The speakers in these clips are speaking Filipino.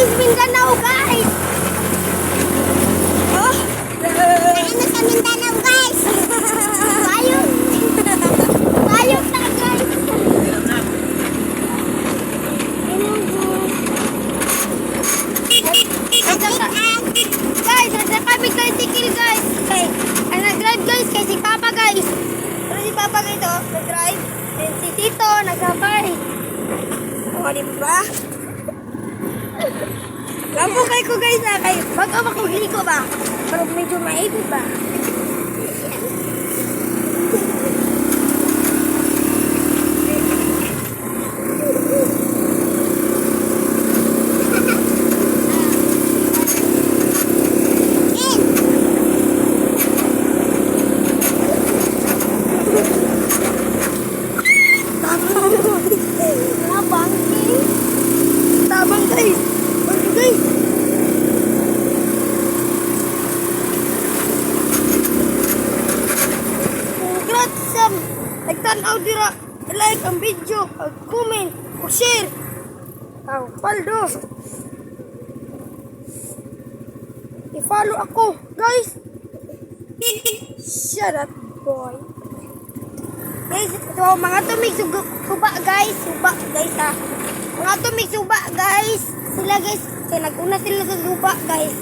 Miss Mindanao, guys! Oh! Ano sa Mindanao, guys? Bayog! Bayog na, guys! Guys, nasa kami tricycle, guys! Okay, ang nag-drive, guys, kay si Papa, guys! Pero si Papa, guys, oh, nag-drive. And si Tito, nag-sabay. O, di ba? Kapukay ko, guys, ha? Kay, bago makugligo ba? Pero medyo maibig ba? Tabang, guys. Bago, guys. Congrats, nagtanaw dira. Like ang video, comment, share. Paldo. I-follow ako, guys. Shut up, boy. Guys, ito mga tumig suba, guys. Suba, guys, ha. Mga tumig suba, guys. Sila, guys. Kaya nag-una sila sa suba, guys.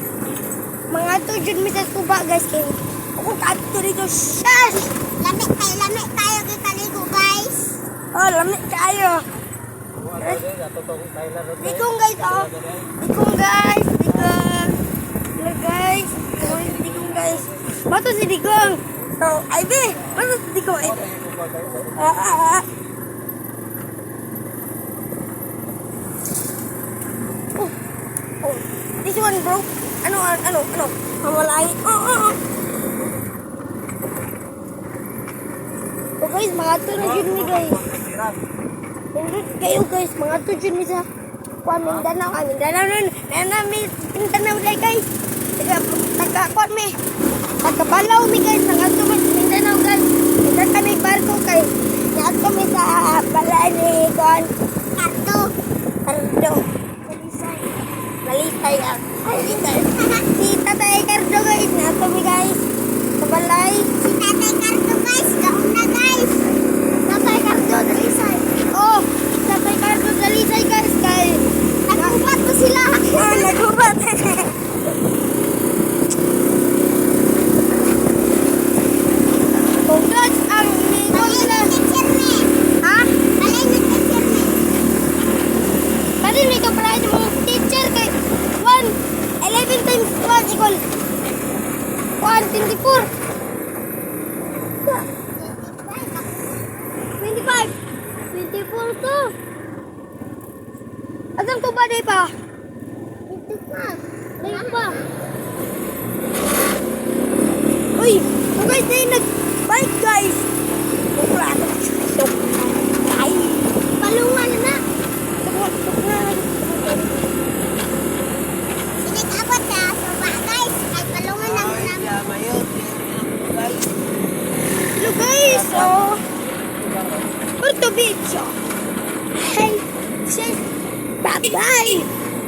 Mga tujud mi sa suba, guys. Kaya ako kato dito. Shush! Lamig tayo kaligo, guys. Oh, lamig tayo. Dikong, guys, oh. Dikong, guys. Dikong. Hello, guys. Dikong, guys. Bato si Dikong. So, Ivy. Bato si Dikong, Ivy. Oh, this one, bro. Ano? Mamalay. Oh. So, guys, mga tunod mi, guys. Tunod kayo, guys. Mga tunod mi sa Mindanao. Mindanao, guys. Taga-kuan mi. Taga-balaw mi, guys. Mga tunod Mindanao, guys. Ito kami barko, guys. Lahat kami sa balay ni Kuan. Cardo. Malisay ang. Si Tatay Cardo, guys. Lahat kami, guys. Sa balay. Si Tatay Cardo, guys. Kauna, guys. Tatay Cardo, dalisay. Oh, Tatay Cardo, dalisay, guys. Kaya nagubat ko sila. Oh, nagubat. Congrats ang nito nila. Ha? Alay na teacher ni. Pati nito pala yung mga teacher kay 11 times 1 equal 124. 25. 24 to. Asam ko ba day pa? Ito pa. Day pa. Uy, so guys, na yung nag-bike, guys. Ay, palungan na. Tuk na. Sinig-abot na. Suba, guys. Ay, palungan lang namin. Hello, guys. So, Puerto Bicho. Hey, sis. Bye-bye.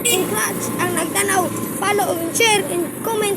Congrats ang nagtanaw. Follow and share and comment.